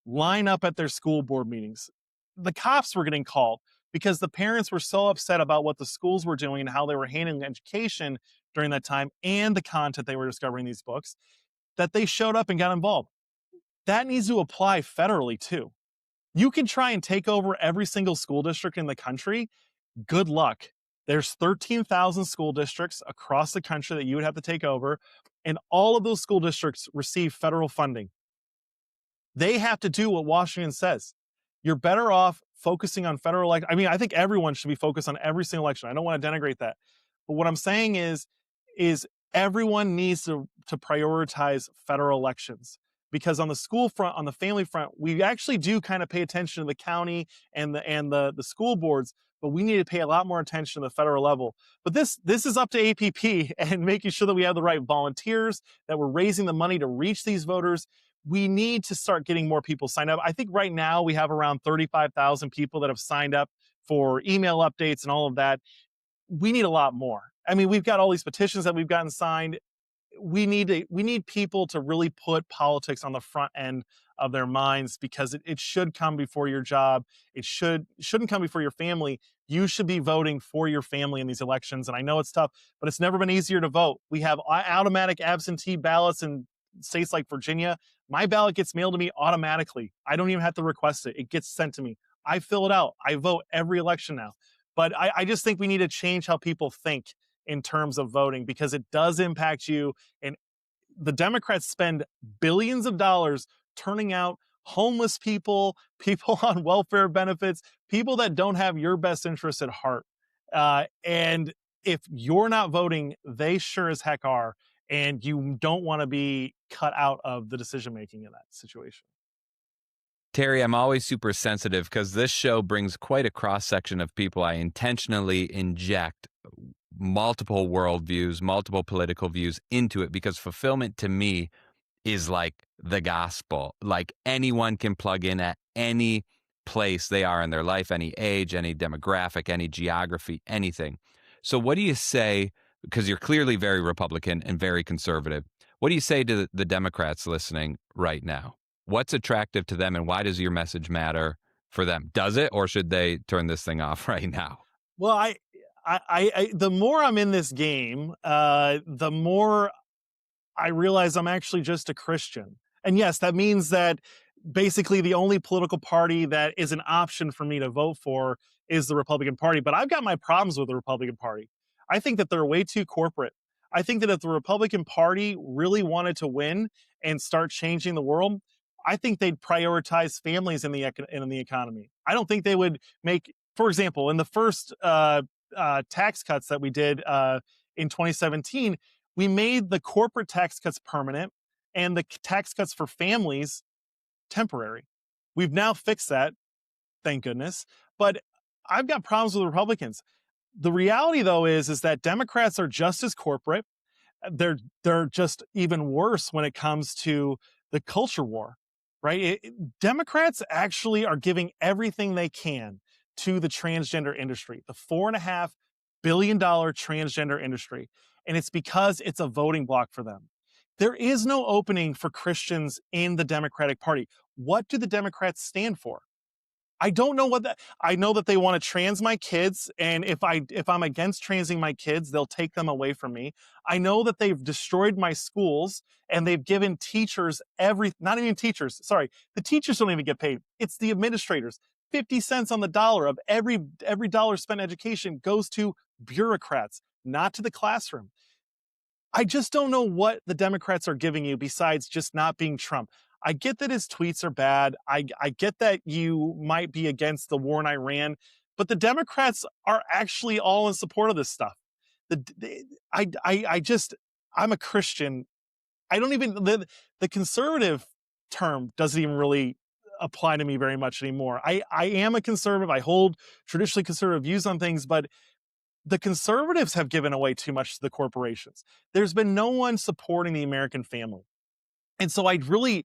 line up at their school board meetings. The cops were getting called because the parents were so upset about what the schools were doing and how they were handling education during that time and the content they were discovering in these books that they showed up and got involved. That needs to apply federally too. You can try and take over every single school district in the country. Good luck. There's 13,000 school districts across the country that you would have to take over, and all of those school districts receive federal funding. They have to do what Washington says. You're better off focusing on federal election. I mean, I think everyone should be focused on every single election. I don't want to denigrate that. But what I'm saying is everyone needs to prioritize federal elections, because on the school front, on the family front, we actually do kind of pay attention to the county and the school boards, but we need to pay a lot more attention to the federal level. But this is up to APP and making sure that we have the right volunteers, that we're raising the money to reach these voters. We need to start getting more people signed up. I think right now we have around 35,000 people that have signed up for email updates and all of that. We need a lot more. I mean, we've got all these petitions that we've gotten signed. We need people to really put politics on the front end of their minds, because it should come before your job. It shouldn't come before your family. You should be voting for your family in these elections. And I know it's tough, but it's never been easier to vote. We have automatic absentee ballots in states like Virginia. My ballot gets mailed to me automatically. I don't even have to request it. It gets sent to me. I fill it out. I vote every election now. But I just think we need to change how people think in terms of voting, because it does impact you. And the Democrats spend billions of dollars turning out homeless people, people on welfare benefits, people that don't have your best interests at heart. And if you're not voting, they sure as heck are. And you don't want to be cut out of the decision making in that situation. Terry, I'm always super sensitive because this show brings quite a cross section of people. I intentionally inject multiple worldviews, multiple political views into it, because fulfillment to me is like the gospel. Like anyone can plug in at any place they are in their life, any age, any demographic, any geography, anything. So what do you say, because you're clearly very Republican and very conservative, what do you say to the Democrats listening right now? What's attractive to them, and why does your message matter for them? Does it, or should they turn this thing off right now? Well, the more I'm in this game, the more I realize I'm actually just a Christian. And yes, that means that basically the only political party that is an option for me to vote for is the Republican Party. But I've got my problems with the Republican Party. I think that they're way too corporate. I think that if the Republican Party really wanted to win and start changing the world, I think they'd prioritize families in the economy. I don't think they would make, for example, in the first tax cuts that we did in 2017, we made the corporate tax cuts permanent and the tax cuts for families temporary. We've now fixed that, thank goodness. But I've got problems with Republicans. The reality, though, is that Democrats are just as corporate. They're just even worse when it comes to the culture war, right? Democrats actually are giving everything they can to the transgender industry, the $4.5 billion transgender industry. And it's because it's a voting block for them. There is no opening for Christians in the Democratic Party. What do the Democrats stand for? I don't know what that. I know that they want to trans my kids, and if I'm against transing my kids, they'll take them away from me. I know that they've destroyed my schools, and they've given teachers not even teachers. Sorry, the teachers don't even get paid. It's the administrators. 50 cents on the dollar of every dollar spent in education goes to bureaucrats, not to the classroom. I just don't know what the Democrats are giving you besides just not being Trump. I get that his tweets are bad. I get that you might be against the war in Iran, but the Democrats are actually all in support of this stuff. I'm a Christian. I don't even the conservative term doesn't even really apply to me very much anymore. I am a conservative. I hold traditionally conservative views on things, but the conservatives have given away too much to the corporations. There's been no one supporting the American family. And so I really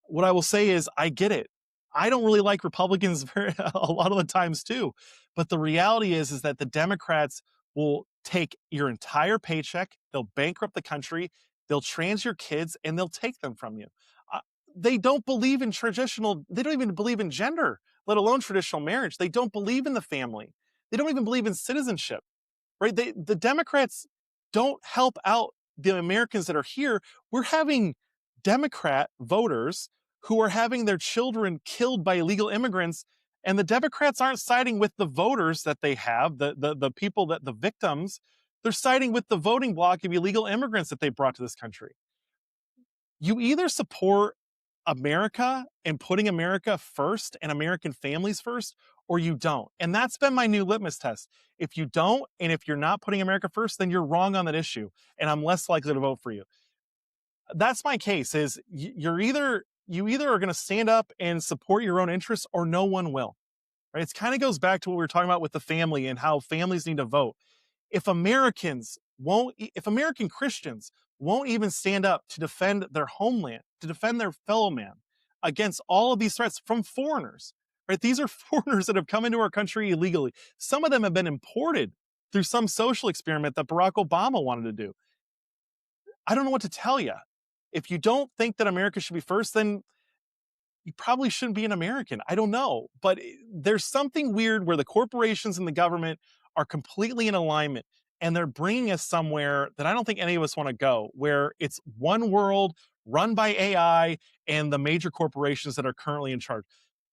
what I will say is I get it. I don't really like Republicans a lot of the times too. But the reality is that the Democrats will take your entire paycheck, they'll bankrupt the country, they'll trans your kids, and they'll take them from you. Uh, they don't believe in traditional, they don't even believe in gender, let alone traditional marriage. They don't believe in the family. They don't even believe in citizenship, right? The Democrats don't help out the Americans that are here. We're having Democrat voters who are having their children killed by illegal immigrants, and the Democrats aren't siding with the voters that they have, the people that the victims. They're siding with the voting bloc of illegal immigrants that they brought to this country. You either support America and putting America first and American families first, or you don't. And that's been my new litmus test. If you don't, and if you're not putting America first, then you're wrong on that issue, and I'm less likely to vote for you. That's my case. Is you either are going to stand up and support your own interests, or no one will. Right? It kind of goes back to what we were talking about with the family and how families need to vote. If American Christians won't even stand up to defend their homeland, to defend their fellow man against all of these threats from foreigners, right? These are foreigners that have come into our country illegally. Some of them have been imported through some social experiment that Barack Obama wanted to do. I don't know what to tell you. If you don't think that America should be first, then you probably shouldn't be an American. I don't know. But there's something weird where the corporations and the government are completely in alignment, and they're bringing us somewhere that I don't think any of us want to go, where it's one world run by AI and the major corporations that are currently in charge.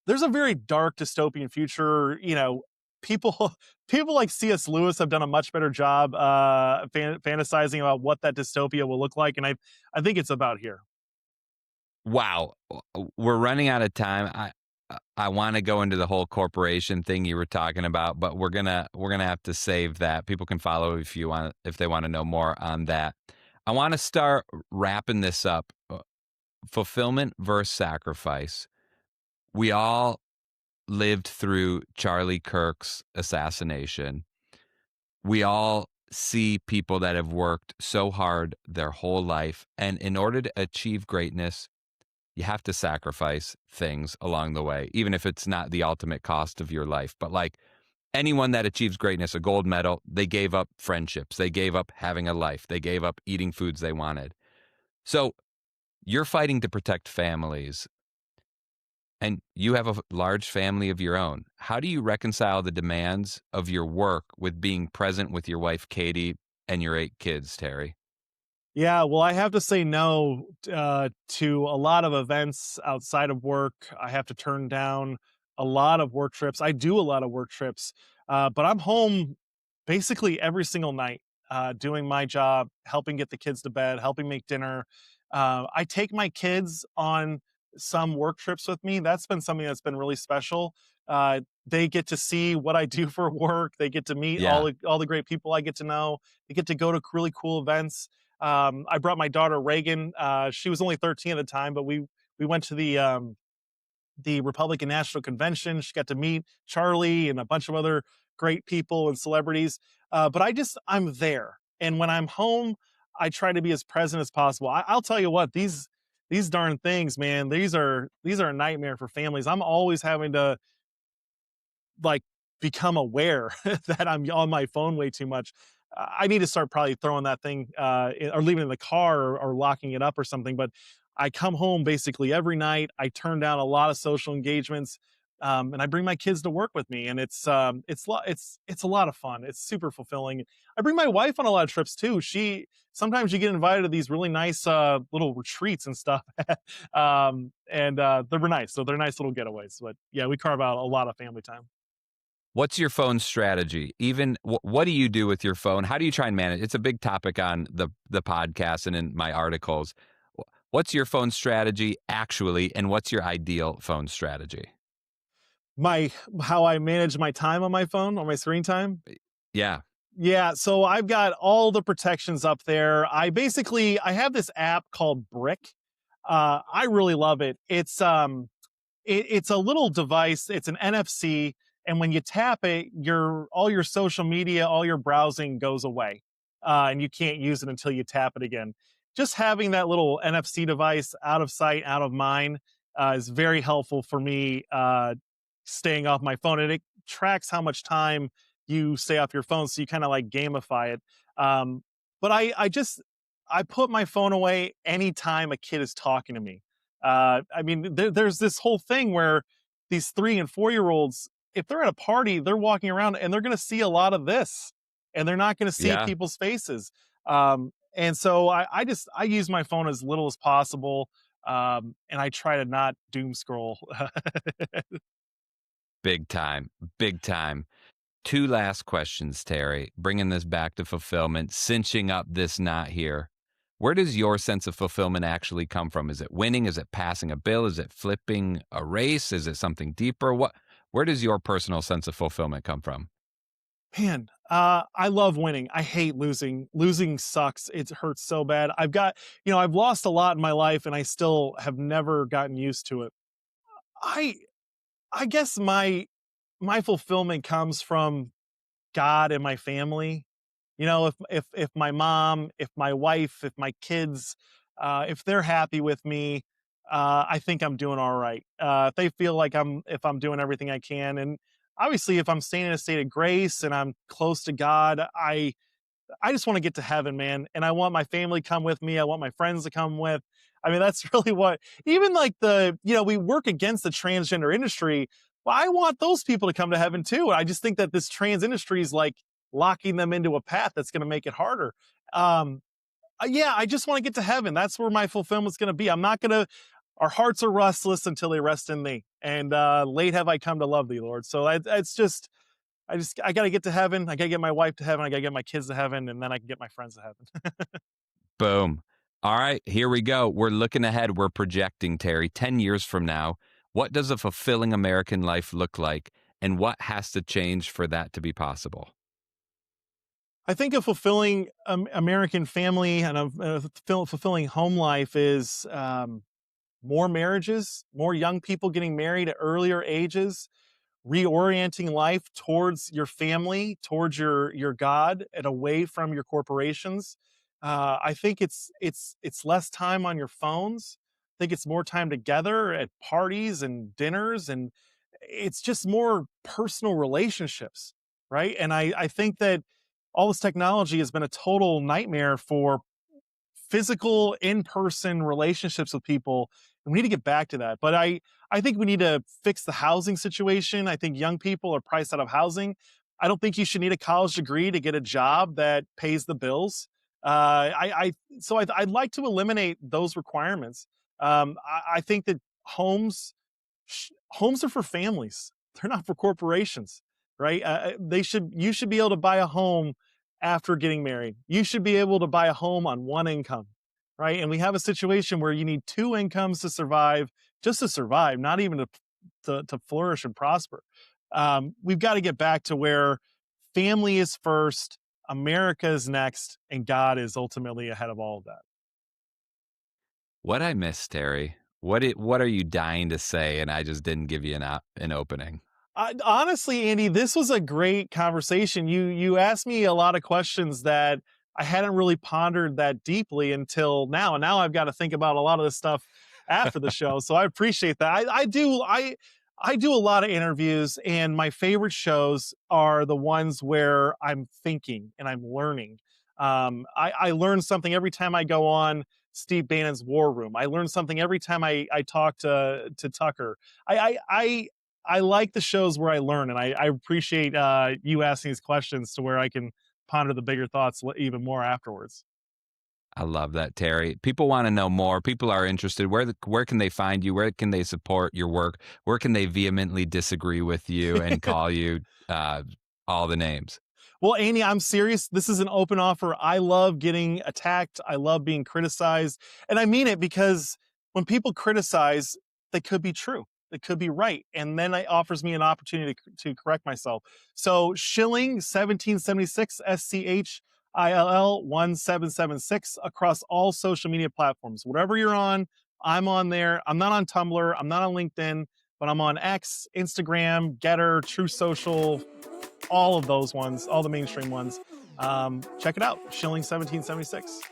There's a very dark dystopian future. People people like C.S. Lewis have done a much better job fantasizing about what that dystopia will look like, and I think it's about here. Wow, we're running out of time. I want to go into the whole corporation thing you were talking about, but we're gonna have to save that. People can follow if they want to know more on that. I want to start wrapping this up. Fulfillment versus sacrifice. We all lived through Charlie Kirk's assassination. We all see people that have worked so hard their whole life, and in order to achieve greatness, you have to sacrifice things along the way, even if it's not the ultimate cost of your life. But like anyone that achieves greatness, a gold medal, they gave up friendships, they gave up having a life, they gave up eating foods they wanted. So you're fighting to protect families, and you have a large family of your own. How do you reconcile the demands of your work with being present with your wife, Katie, and your 8 kids, Terry? Yeah, well, I have to say no to a lot of events outside of work. I have to turn down a lot of work trips. I do a lot of work trips, but I'm home basically every single night doing my job, helping get the kids to bed, helping make dinner. I take my kids on some work trips with me. That's been something that's been really special. They get to see what I do for work. They get to meet Yeah. all the great people I get to know. They get to go to really cool events. I brought my daughter Reagan. She was only 13 at the time, but we went to the Republican National Convention. She got to meet Charlie and a bunch of other great people and celebrities. But I'm there, and when I'm home, I try to be as present as possible. I'll tell you what, these darn things, man, these are a nightmare for families. I'm always having to like become aware that I'm on my phone way too much. I need to start probably throwing that thing or leaving it in the car or locking it up or something. But I come home basically every night. I turn down a lot of social engagements, and I bring my kids to work with me, and it's a lot of fun. It's super fulfilling. I bring my wife on a lot of trips too. Sometimes you get invited to these really nice little retreats and stuff, and they're nice. So they're nice little getaways. But yeah, we carve out a lot of family time. What's your phone strategy? Even what do you do with your phone? How do you try and manage? It's a big topic on the podcast and in my articles. What's your phone strategy actually, and what's your ideal phone strategy? My How I manage my time on my phone, on my screen time. Yeah. Yeah, so I've got all the protections up there. I have this app called Brick. I really love it. It's a little device. It's an NFC, and when you tap it, your all your social media, all your browsing goes away, and you can't use it until you tap it again. Just having that little NFC device out of sight, out of mind, is very helpful for me. Staying off my phone, and it tracks how much time you stay off your phone, so you kind of like gamify it. But I put my phone away anytime a kid is talking to me. I mean, there's this whole thing where these 3 and 4 year olds, if they're at a party, they're walking around and they're going to see a lot of this, and they're not going to see Yeah, people's faces. And so I use my phone as little as possible, and I try to not doom scroll. big time, big time. Two last questions, Terry. Bringing this back to fulfillment, cinching up this knot here. Where does your sense of fulfillment actually come from? Is it winning? Is it passing a bill? Is it flipping a race? Is it something deeper? Where does your personal sense of fulfillment come from? Man, I love winning. I hate losing. Losing sucks. It hurts so bad. I've lost a lot in my life, and I still have never gotten used to it. I I guess my fulfillment comes from God and my family. If my mom, if my wife, if my kids, if they're happy with me, I think I'm doing all right. If they feel like if I'm doing everything I can, and obviously if I'm staying in a state of grace and I'm close to God, I just want to get to heaven, man. And I want my family to come with me. I want my friends to come with. I mean, that's really what, even like we work against the transgender industry, but I want those people to come to heaven too. I just think that this trans industry is like locking them into a path that's going to make it harder. Um, yeah, I just want to get to heaven. That's where my fulfillment's going to be. Our hearts are restless until they rest in thee. And late have I come to love thee, Lord. So it's just, I got to get to heaven. I got to get my wife to heaven. I got to get my kids to heaven, and then I can get my friends to heaven. Boom. All right, here we go. We're looking ahead. We're projecting, Terry, 10 years from now. What does a fulfilling American life look like? And what has to change for that to be possible? I think a fulfilling American family and a fulfilling home life is more marriages, more young people getting married at earlier ages, reorienting life towards your family, towards your God, and away from your corporations. I think it's less time on your phones. I think it's more time together at parties and dinners, and it's just more personal relationships, right? And I think that all this technology has been a total nightmare for physical in-person relationships with people, and we need to get back to that. But I think we need to fix the housing situation. I think young people are priced out of housing. I don't think you should need a college degree to get a job that pays the bills. I'd like to eliminate those requirements. I think that homes are for families. They're not for corporations, right? You should be able to buy a home after getting married. You should be able to buy a home on one income, right? And we have a situation where you need two incomes to survive, just to survive, not even to flourish and prosper. We've got to get back to where family is first, America is next, and God is ultimately ahead of all of that. What I miss, Terry? What are you dying to say and I just didn't give you an opening? Honestly, Andy, this was a great conversation. You asked me a lot of questions that I hadn't really pondered that deeply until now. And now I've got to think about a lot of this stuff after the show. So I appreciate that. I do a lot of interviews, and my favorite shows are the ones where I'm thinking and I'm learning. I learn something every time I go on Steve Bannon's War Room. I learn something every time I talk to Tucker. I like the shows where I learn, and I appreciate you asking these questions to where I can ponder the bigger thoughts even more afterwards. I love that, Terry. People want to know more. People are interested. Where can they find you? Where can they support your work? Where can they vehemently disagree with you and call you all the names? Well, Andy, I'm serious. This is an open offer. I love getting attacked. I love being criticized. And I mean it, because when people criticize, they could be true. that could be right. And then it offers me an opportunity to correct myself. So Schilling 1776, SCHILL 1776 across all social media platforms. Whatever you're on, I'm on there. I'm not on Tumblr. I'm not on LinkedIn, but I'm on X, Instagram, Getter, True Social, all of those ones, all the mainstream ones. Check it out, Schilling 1776.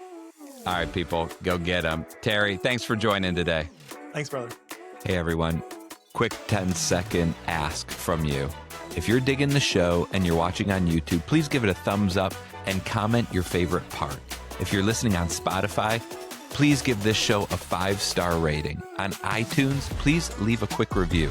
All right, people, go get them. Terry, thanks for joining today. Thanks, brother. Hey, everyone. Quick 10-second ask from you. If you're digging the show and you're watching on YouTube, please give it a thumbs up and comment your favorite part. If you're listening on Spotify, please give this show a 5-star rating. On iTunes, please leave a quick review.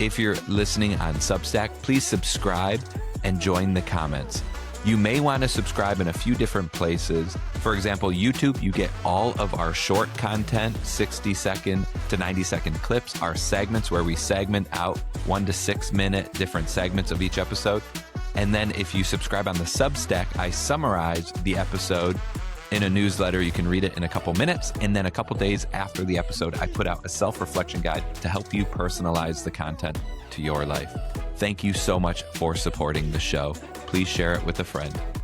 If you're listening on Substack, please subscribe and join the comments. You may want to subscribe in a few different places. For example, YouTube, you get all of our short content, 60-second to 90-second clips, our segments where we segment out 1 to 6 minute different segments of each episode. And then if you subscribe on the Substack, I summarize the episode in a newsletter. You can read it in a couple minutes. And then a couple days after the episode, I put out a self-reflection guide to help you personalize the content to your life. Thank you so much for supporting the show. Please share it with a friend.